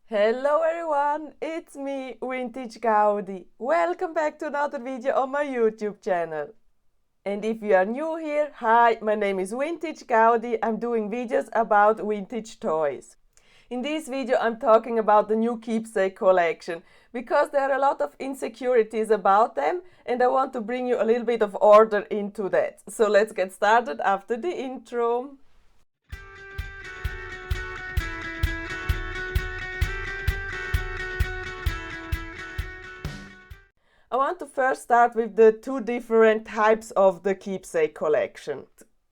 Hello everyone, it's me, Vintage Gaudi. Welcome back to another video on my YouTube channel. And if you are new here, hi, my name is Vintage Gaudi. I'm doing videos about vintage toys. In this video I'm talking about the new Keepsake collection because there are a lot of insecurities about them and I want to bring you a little bit of order into that. So let's get started after the intro. I want to first start with the two different types of the Keepsake collection.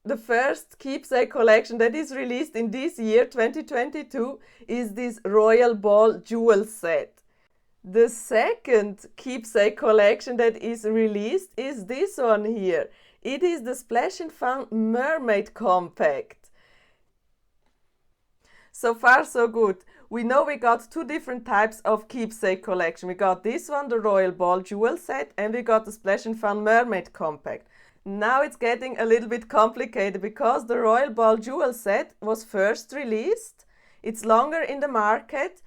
The first Keepsake collection that is released in this year, 2022, is this Royal Ball jewel set. The second Keepsake collection that is released is this one here. It is the Splash and Fun Mermaid Compact. So far so good. We know we got two different types of Keepsake collection. We got this one, the Royal Ball jewel set, and we got the Splash and Fun Mermaid Compact. Now it's getting a little bit complicated because the Royal Ball jewel set was first released. It's longer in the market.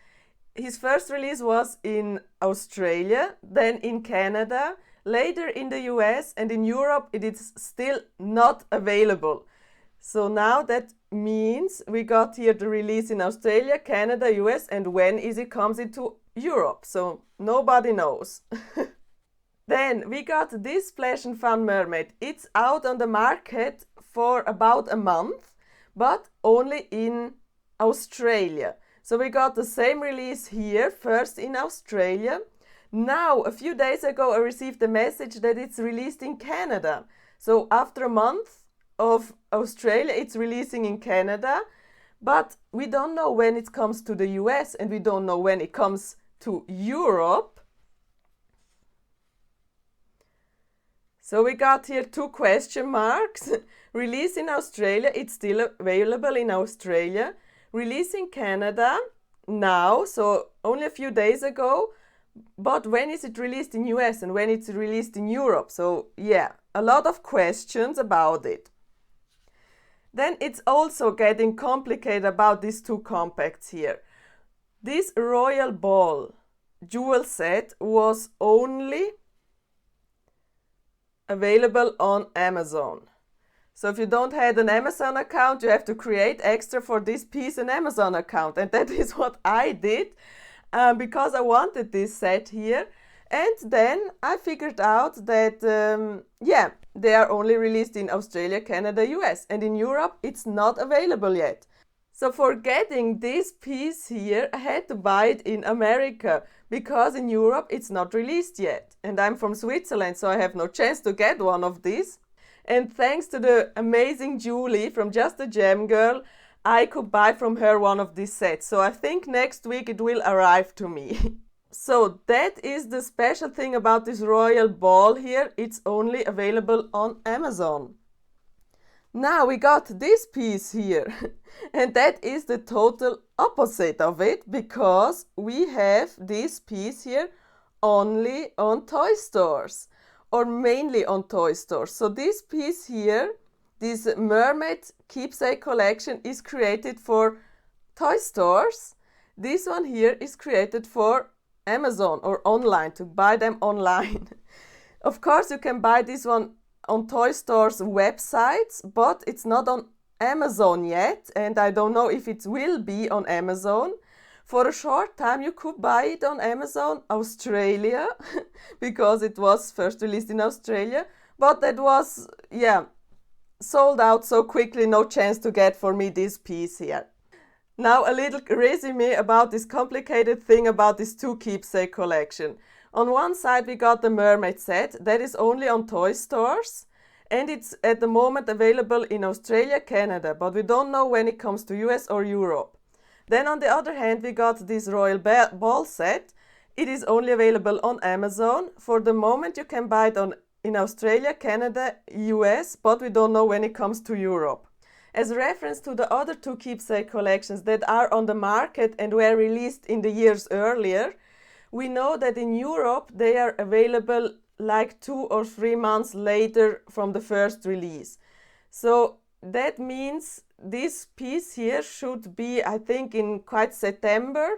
His first release was in Australia, then in Canada, later in the US, and in Europe it is still not available. So now that means we got here the release in Australia, Canada, US, and when is it comes into Europe. So nobody knows. Then we got this Splash and Fun Mermaid. It's out on the market for about a month, but only in Australia. So we got the same release here, first in Australia. Now, a few days ago, I received a message that it's released in Canada. So after a month of Australia, it's releasing in Canada, but we don't know when it comes to the US and we don't know when it comes to Europe. So we got here two question marks. Release in Australia, it's still available in Australia. Release in Canada now, so only a few days ago, but when is it released in US and when it's released in Europe? So yeah, a lot of questions about it. Then it's also getting complicated about these two compacts here. This Royal Ball jewel set was only available on Amazon. So if you don't have an Amazon account, you have to create extra for this piece an Amazon account. And that is what I did because I wanted this set here. And then I figured out that, they are only released in Australia, Canada, US. And in Europe, it's not available yet. So for getting this piece here, I had to buy it in America because in Europe, it's not released yet. And I'm from Switzerland, so I have no chance to get one of these. And thanks to the amazing Julie from Just a Gem Girl, I could buy from her one of these sets. So I think next week it will arrive to me. So that is the special thing about this Royal Ball here. It's only available on Amazon. Now we got this piece here. And that is the total opposite of it because we have this piece here only on toy stores. Or mainly on toy stores. So this piece here, this Mermaid Keepsake Collection is created for toy stores. This one here is created for Amazon or online, to buy them online. Of course you can buy this one on toy stores websites, but it's not on Amazon yet and I don't know if it will be on Amazon. For a short time you could buy it on Amazon Australia because it was first released in Australia, but that was, sold out so quickly, no chance to get for me this piece here. Now a little resume about this complicated thing about this two Keepsake collection. On one side we got the mermaid set that is only on toy stores and it's at the moment available in Australia, Canada, but we don't know when it comes to US or Europe. Then on the other hand we got this Royal Ball set. It is only available on Amazon. For the moment you can buy it in Australia, Canada, US, but we don't know when it comes to Europe. As a reference to the other two Keepsake collections that are on the market and were released in the years earlier, we know that in Europe they are available like 2 or 3 months later from the first release. So that means this piece here should be, I think, in quite September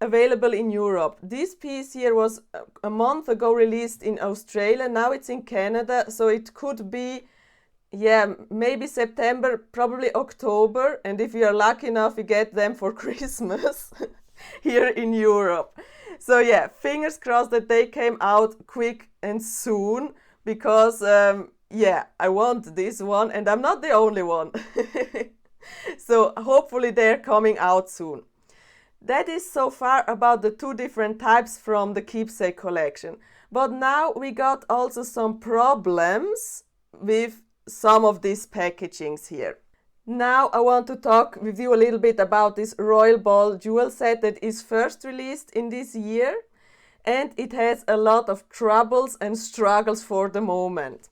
available in Europe. This piece here was a month ago released in Australia. Now it's in Canada, so it could be, yeah, maybe September, probably October. And if you're lucky enough, you get them for Christmas here in Europe. So yeah, fingers crossed that they came out quick and soon, because yeah, I want this one and I'm not the only one. So hopefully they're coming out soon. That is so far about the two different types from the Keepsake collection. But now we got also some problems with some of these packagings here. Now I want to talk with you a little bit about this Royal Ball jewel set that is first released in this year, and it has a lot of troubles and struggles for the moment.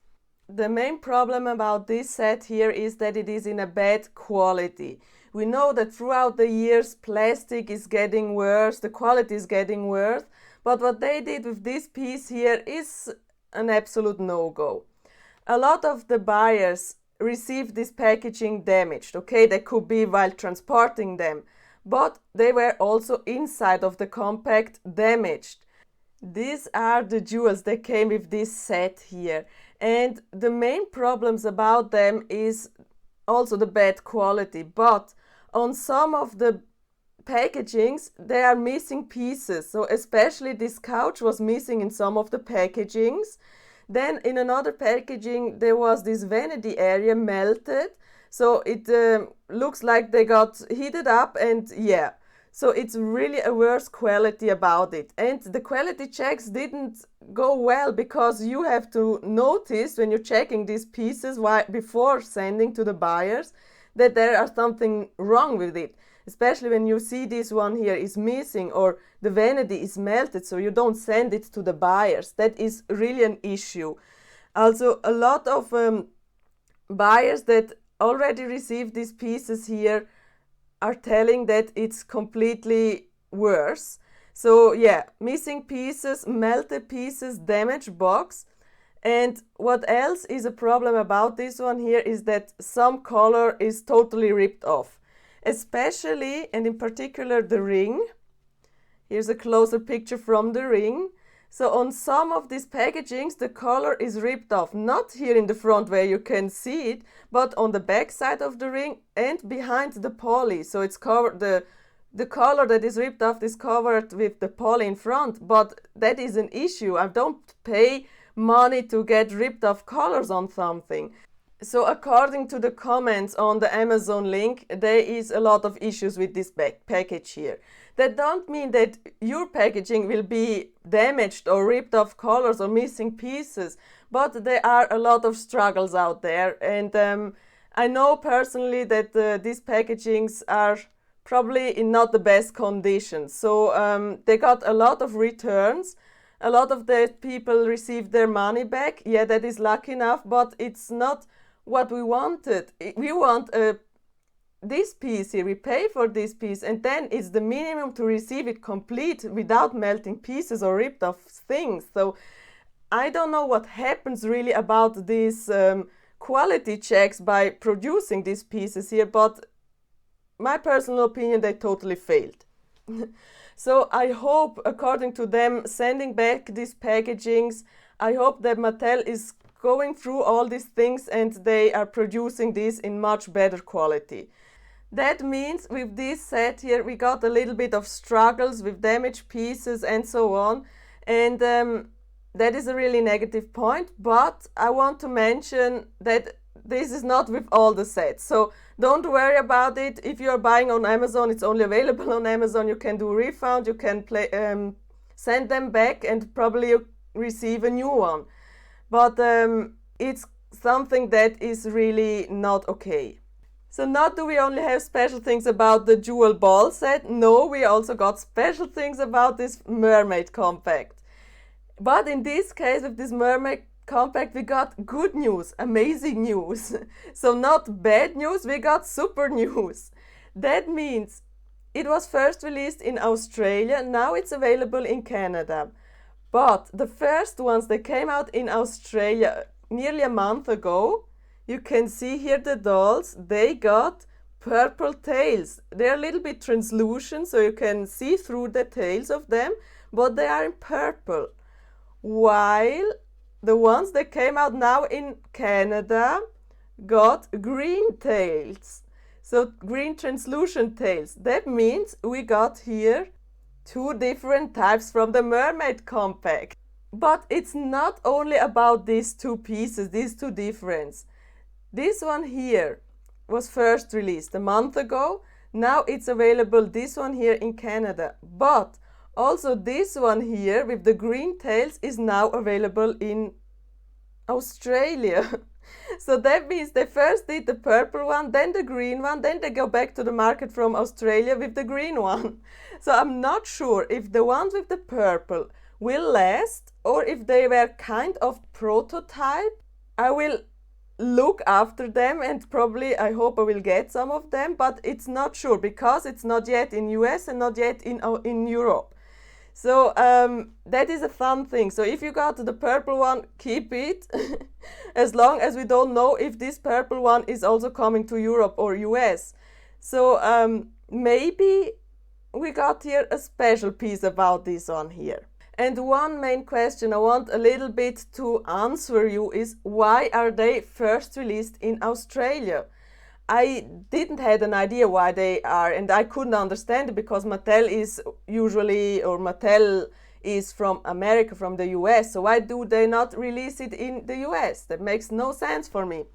The main problem about this set here is that it is in a bad quality. We know that throughout the years plastic is getting worse, the quality is getting worse, but what they did with this piece here is an absolute no-go. A lot of the buyers received this packaging damaged, okay? They could be while transporting them, but they were also inside of the compact damaged. These are the jewels that came with this set here, and the main problems about them is also the bad quality, but on some of the packagings they are missing pieces. So especially this couch was missing in some of the packagings. Then in another packaging there was this vanity area melted, so it looks like they got heated up, and yeah, so it's really a worse quality about it. And the quality checks didn't go well, because you have to notice when you're checking these pieces before sending to the buyers that there are something wrong with it. Especially when you see this one here is missing or the vanity is melted, so you don't send it to the buyers. That is really an issue. Also, a lot of buyers that already received these pieces here are telling that it's completely worse. So yeah, missing pieces, melted pieces, damaged box. And what else is a problem about this one here is that some color is totally ripped off. Especially and in particular the ring. Here's a closer picture from the ring. So on some of these packagings the color is ripped off, not here in the front where you can see it, but on the back side of the ring and behind the poly. So it's covered, the color that is ripped off is covered with the poly in front, but that is an issue. I don't pay money to get ripped off colors on something. So according to the comments on the Amazon link, there is a lot of issues with this package here. That don't mean that your packaging will be damaged or ripped off colors or missing pieces, but there are a lot of struggles out there. And I know personally that these packagings are probably in not the best condition. So they got a lot of returns. A lot of the people received their money back. Yeah, that is lucky enough, but it's not what we wanted. We want this piece here, we pay for this piece, and then it's the minimum to receive it complete without melting pieces or ripped off things. So I don't know what happens really about these quality checks by producing these pieces here, but my personal opinion, they totally failed. So I hope, according to them sending back these packagings, I hope that Mattel is going through all these things and they are producing this in much better quality. That means with this set here we got a little bit of struggles with damaged pieces and so on, and that is a really negative point, but I want to mention that this is not with all the sets, so don't worry about it. If you are buying on Amazon, it's only available on Amazon. You can do a refund, you can send them back, and probably you receive a new one. But it's something that is really not okay. So not do we only have special things about the jewel ball set, no, we also got special things about this mermaid compact. But in this case, with this mermaid compact, we got good news, amazing news. So not bad news, we got super news. That means it was first released in Australia, now it's available in Canada. But the first ones that came out in Australia nearly a month ago, you can see here the dolls, they got purple tails. They're a little bit translucent, so you can see through the tails of them, but they are in purple. While the ones that came out now in Canada got green tails. So green translucent tails. That means we got here two different types from the Mermaid Compact. But it's not only about these two pieces, these two differences. This one here was first released a month ago. Now it's available, this one here in Canada. But also this one here with the green tails is now available in Australia. So that means they first did the purple one, then the green one, then they go back to the market from Australia with the green one. So I'm not sure if the ones with the purple will last or if they were kind of prototype. I will look after them and probably I hope I will get some of them, but it's not sure because it's not yet in US and not yet in Europe. So that is a fun thing. So if you got the purple one, keep it as long as we don't know if this purple one is also coming to Europe or US. So maybe we got here a special piece about this one here. And one main question I want a little bit to answer you is why are they first released in Australia? I didn't have an idea why they are, and I couldn't understand it because Mattel is from America, from the US, so why do they not release it in the US? That makes no sense for me.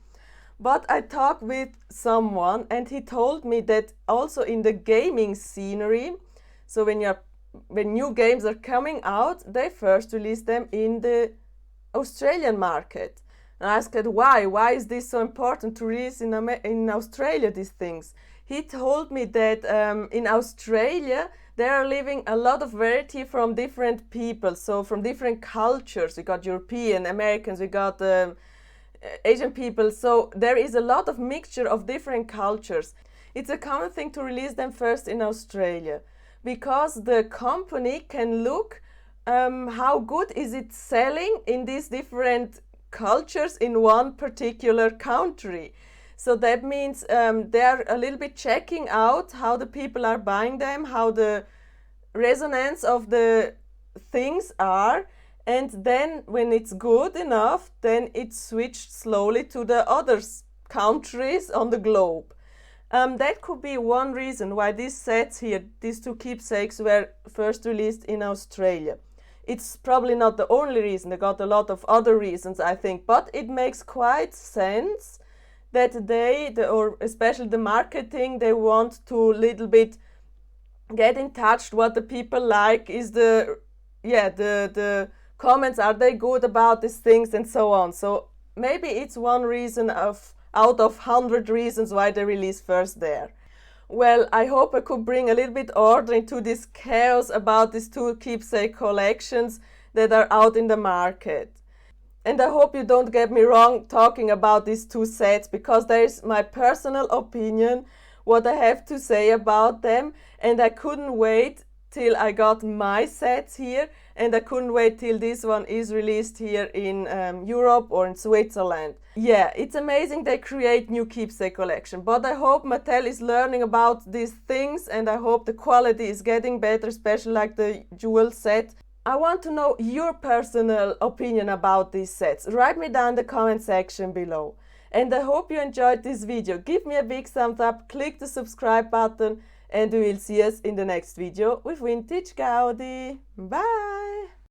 But I talked with someone and he told me that also in the gaming scenery, so when new games are coming out, they first release them in the Australian market. And I asked why? Why is this so important to release in Australia, these things? He told me that in Australia there are living a lot of variety from different people, so from different cultures. We got European, Americans, we got Asian people, so there is a lot of mixture of different cultures. It's a common thing to release them first in Australia because the company can look how good is it selling in these different cultures in one particular country. So that means they're a little bit checking out how the people are buying them, how the resonance of the things are, and then when it's good enough, then it's switched slowly to the other countries on the globe. That could be one reason why these sets here, these two keepsakes, were first released in Australia. It's probably not the only reason, they got a lot of other reasons, I think, but it makes quite sense that or especially the marketing, they want to little bit get in touch what the people like, is the comments, are they good about these things and so on. So maybe it's one reason out of 100 reasons why they release first there. Well, I hope I could bring a little bit order into this chaos about these two keepsake collections that are out in the market. And I hope you don't get me wrong talking about these two sets, because there is my personal opinion, what I have to say about them, and I couldn't wait till I got my sets here, and I couldn't wait till this one is released here in Europe or in Switzerland. Yeah, it's amazing they create new keepsake collection, but I hope Mattel is learning about these things, and I hope the quality is getting better, especially like the jewel set. I want to know your personal opinion about these sets. Write me down in the comment section below. And I hope you enjoyed this video. Give me a big thumbs up, click the subscribe button, and we will see us in the next video with Vintage Gaudi. Bye!